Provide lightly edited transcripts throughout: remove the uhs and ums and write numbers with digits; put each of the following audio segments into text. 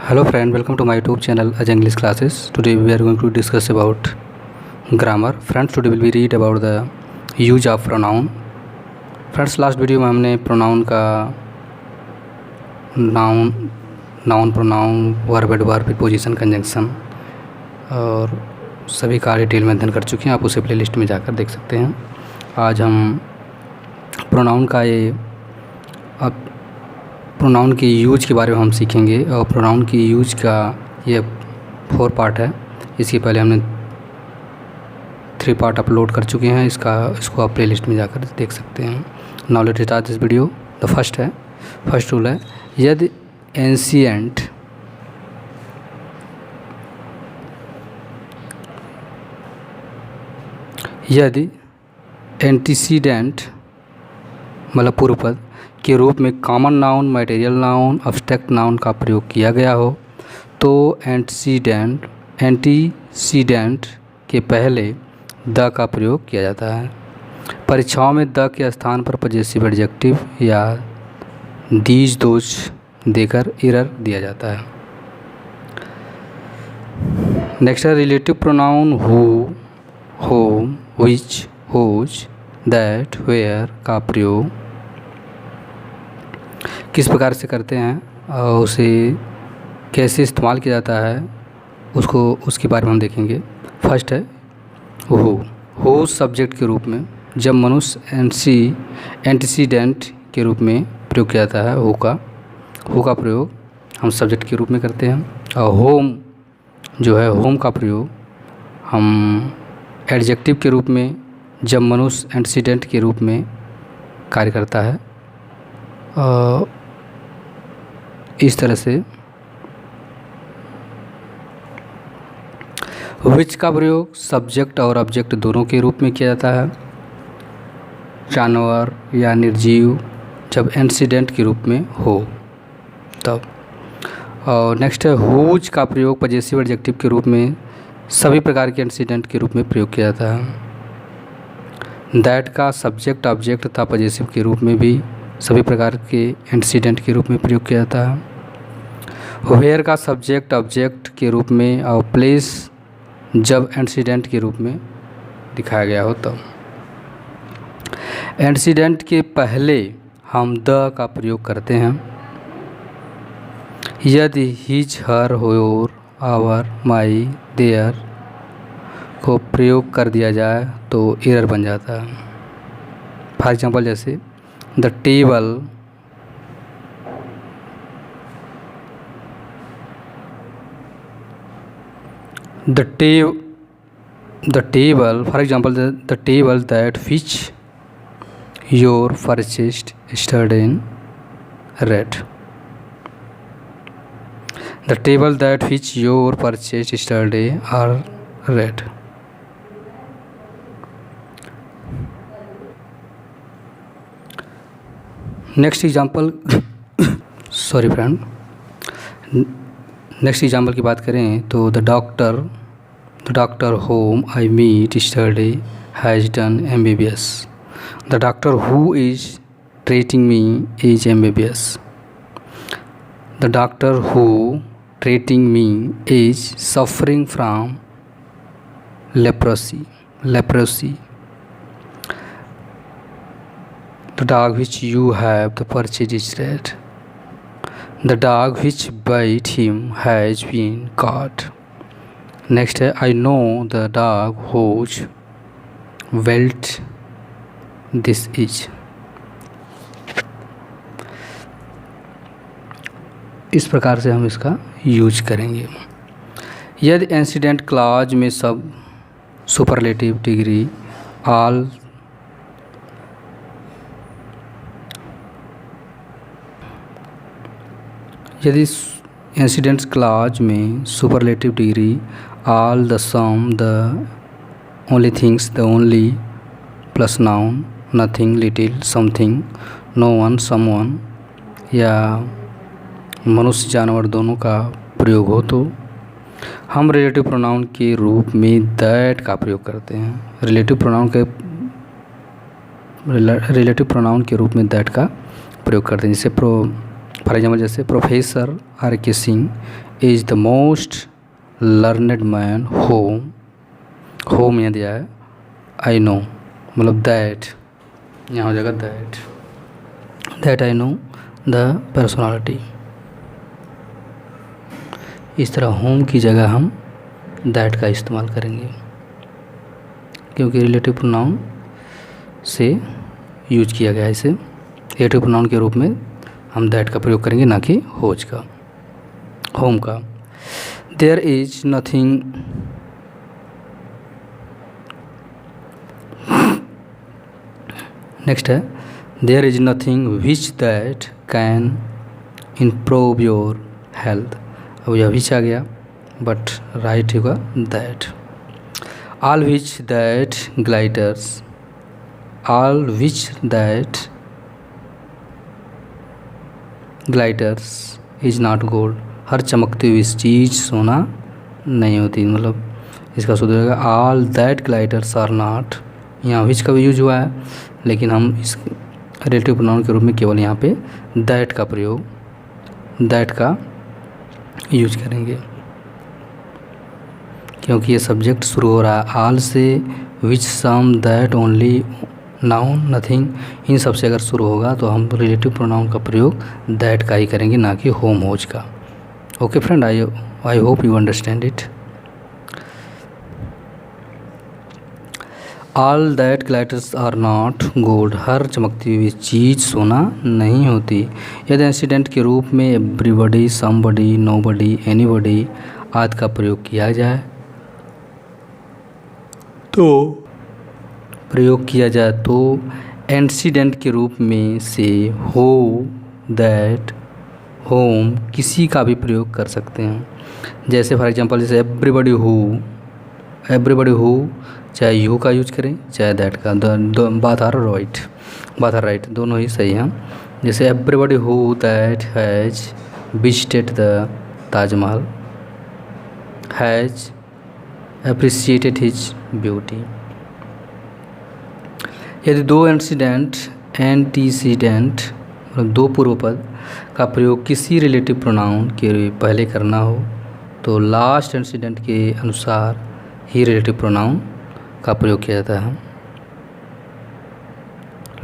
Hello friend, welcome to my YouTube channel Ajay English Classes. Today we are going to discuss about grammar. Friends, today will be read about the use of pronoun. Friends, last video में हमने pronoun का noun pronoun verb adverb preposition conjunction और सभी का detail में अध्ययन कर चुके हैं। आप उसे प्लेलिस्ट में जाकर देख सकते हैं। आज हम प्रोनाउन का अब प्रोनाउन के यूज के बारे में हम सीखेंगे और प्रोनाउन की यूज का ये 4 पार्ट है। इसके पहले हमने 3 पार्ट अपलोड कर चुके हैं। इसको आप प्लेलिस्ट में जाकर देख सकते हैं। Now let's start this video. The first rule है यदि एंटीसीडेंट मतलब पूर्व पद के रूप में common noun, material noun, abstract noun का प्रयोग किया गया हो तो एंटीसीडेंट के पहले द का प्रयोग किया जाता है। परीक्षाओं में द के स्थान पर पजेसिव एडजेक्टिव या दीज दोज देकर एरर दिया जाता है। नेक्स्ट है relative pronoun who, whom, which, whose, that, where का प्रयोग किस प्रकार से करते हैं और उसे कैसे इस्तेमाल किया जाता है उसके बारे में हम देखेंगे। फर्स्ट है हु सब्जेक्ट के रूप में जब मनुष्य एंटीसीडेंट के रूप में प्रयोग किया जाता है। हु का प्रयोग हम सब्जेक्ट के रूप में करते हैं और होम जो है होम का प्रयोग हम एडजेक्टिव के रूप में जब मनुष्य एंटीसीडेंट के रूप में कार्य करता है। इस तरह से विच का प्रयोग सब्जेक्ट और ऑब्जेक्ट दोनों के रूप में किया जाता है। जानवर या निर्जीव जब एंटीसीडेंट के रूप में हो तब। और नेक्स्ट है हुज का प्रयोग पजेसिव एडजेक्टिव के रूप में सभी प्रकार के एंटीसीडेंट के रूप में प्रयोग किया जाता है। दैट का सब्जेक्ट ऑब्जेक्ट तथा पजेसिव के रूप में भी सभी प्रकार के एंटीसीडेंट के रूप में प्रयोग किया जाता है। वेयर का सब्जेक्ट ऑब्जेक्ट के रूप में और प्लेस जब एंटीसीडेंट के रूप में दिखाया गया हो तब। एंटीसीडेंट के पहले हम द का प्रयोग करते हैं। यदि his, her, your, our, my, their को प्रयोग कर दिया जाए तो एरर बन जाता है। फॉर एग्जाम्पल जैसे the table for example the table that which your purchased yesterday in red. The table that which your purchased yesterday are red. Next example की बात करें तो the doctor whom I meet yesterday has done MBBS. The doctor who is treating me is MBBS. The doctor who treating me is suffering from leprosy. The dog which you have the purchase is red. The dog which bit him has been caught. Next है I know the dog whose belt this is. इस प्रकार से हम इसका use करेंगे। यदि incident clause में सब सुपरलेटिव डिग्री ऑल यदि इंसिडेंट्स क्लॉज में superlative degree all, the some, the only things, the only plus noun, nothing, little, something, no one, someone या मनुष्य जानवर दोनों का प्रयोग हो तो हम रिलेटिव प्रोनाउन के रूप में दैट का प्रयोग करते हैं। रिलेटिव प्रोनाउन के रूप में दैट का प्रयोग करते हैं। जैसे फॉर एग्जाम्पल जैसे professor RK Singh is the most learned man home यहाँ दिया है आई नो, मतलब दैट, यहाँ हो जाएगा that I know the personality. इस तरह होम की जगह हम दैट का इस्तेमाल करेंगे, क्योंकि रिलेटिव प्रोनाउन से यूज किया गया है इसे। रिलेटिव प्रोनाउन के रूप में हम दैट का प्रयोग करेंगे, ना कि होज का, होम का। देयर इज नथिंग नेक्स्ट है there is nothing which that can improve your health. अब यह विच आ गया, बट राइट होगा that. All which that glitters, all which that glitters is not gold. हर चमकती हुई चीज़ सोना नहीं होती, मतलब इसका शुद्ध होगा all that glitters are not. यहाँ विच का भी यूज हुआ है, लेकिन हम इस रिलेटिव प्रोनाउन के रूप में केवल यहाँ पे दैट का प्रयोग, दैट का यूज करेंगे, क्योंकि ये सब्जेक्ट शुरू हो रहा है ऑल से, विच, सम, दैट, ओनली, नाउन, नथिंग, इन सब से अगर शुरू होगा तो हम रिलेटिव प्रोनाउन का प्रयोग दैट का ही करेंगे, ना कि होम होज का। Okay friend, I hope you understand it. All that glitters are not gold. हर चमकती हुई चीज़ सोना नहीं होती। यदि इंसिडेंट के रूप में एवरीबडी, समबडी, नोबडी, एनीबडी आदि का प्रयोग किया जाए तो एंटीसीडेंट के रूप में से हो, दैट, होम किसी का भी प्रयोग कर सकते हैं। जैसे फॉर एग्जांपल जैसे एवरीबडी हु, चाहे यू का यूज करें चाहे दैट का, बात आर राइट, दोनों ही सही हैं। जैसे everybody who that has visited the Taj Mahal has appreciated his beauty. यदि दो एंटीसीडेंट मतलब दो पूर्व पद का प्रयोग किसी रिलेटिव प्रोनाउन के पहले करना हो तो लास्ट एंटीसीडेंट के अनुसार ही रिलेटिव प्रोनाउन का प्रयोग किया जाता है।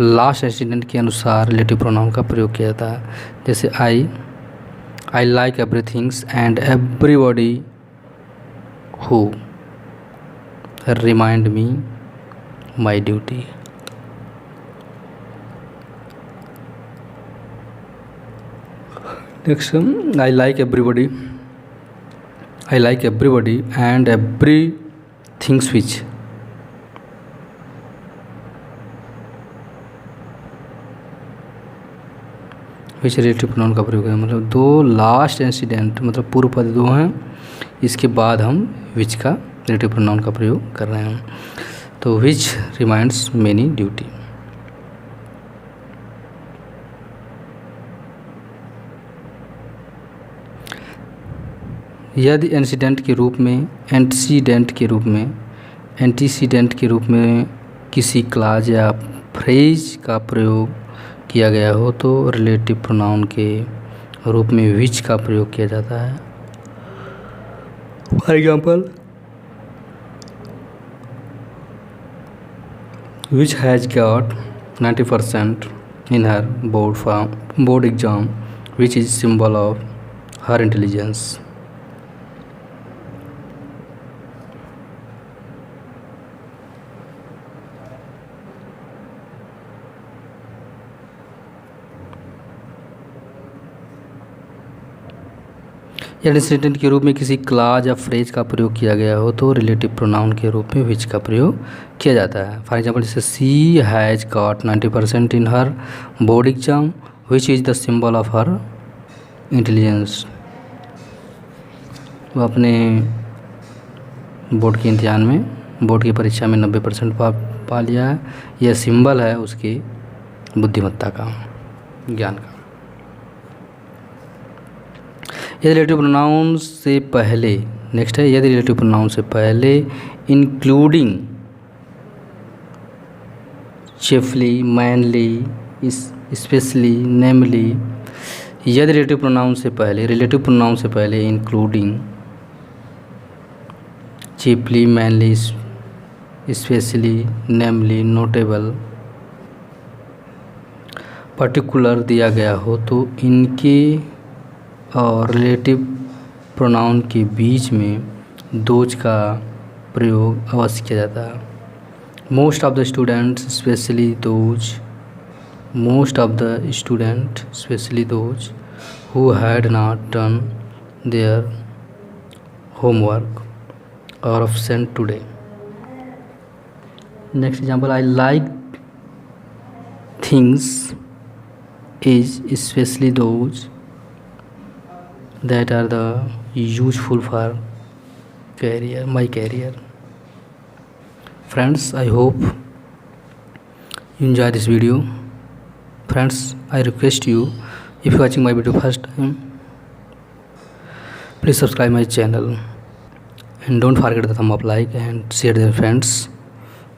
लास्ट एंटीसीडेंट के अनुसार रिलेटिव प्रोनाउन का प्रयोग किया जाता है। जैसे I like everything's and everybody who remind me my duty. Next I like everybody and every things which. Relative pronoun का प्रयोग है, मतलब दो लास्ट इंसिडेंट मतलब पूर्व पद दो हैं, इसके बाद हम विच का रिलेटिव प्रोनाउन का प्रयोग कर रहे हैं। तो विच रिमाइंड्स मेनी ड्यूटी। यदि एंटीसीडेंट के रूप में किसी क्लॉज या फ्रेज का प्रयोग किया गया हो तो रिलेटिव प्रोनाउन के रूप में विच का प्रयोग किया जाता है। For example which has got 90% in her board exam, which is symbol of her intelligence. Antecedent के रूप में किसी क्लॉज या फ्रेज का प्रयोग किया गया हो तो रिलेटिव प्रोनाउन के रूप में विच का प्रयोग किया जाता है। फॉर एग्जांपल जैसे she has got 90% in her board exam which is the symbol of her intelligence. वो अपने बोर्ड के इम्तिहान में, बोर्ड की परीक्षा में 90% पा लिया है, यह सिंबल है उसकी बुद्धिमत्ता का, ज्ञान का। यदि रिलेटिव प्रोनाउन से पहले, नेक्स्ट है यदि रिलेटिव प्रोनाउन से पहले इंक्लूडिंग चिफली, मैनली, स्पेशली, नेमली यदि रिलेटिव प्रोनाउन से पहले इंक्लूडिंग, चीपली, मैनली, स्पेशली, नेमली, नोटेबल, पर्टिकुलर दिया गया हो तो इनके और रिलेटिव प्रोनाउन के बीच में दोज का प्रयोग अवश्य किया जाता है। Most of the students specially those who had not done their homework और absent today. Next example, I like things is especially those that are the useful for my career. Friends, I hope you enjoy this video. Friends, I request you, if you are watching my video first time, please subscribe my channel and don't forget the thumb up, like and share with your friends.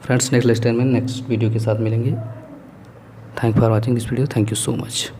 Friends, next lesson में next video के साथ मिलेंगे. Thank for watching this video. Thank you so much.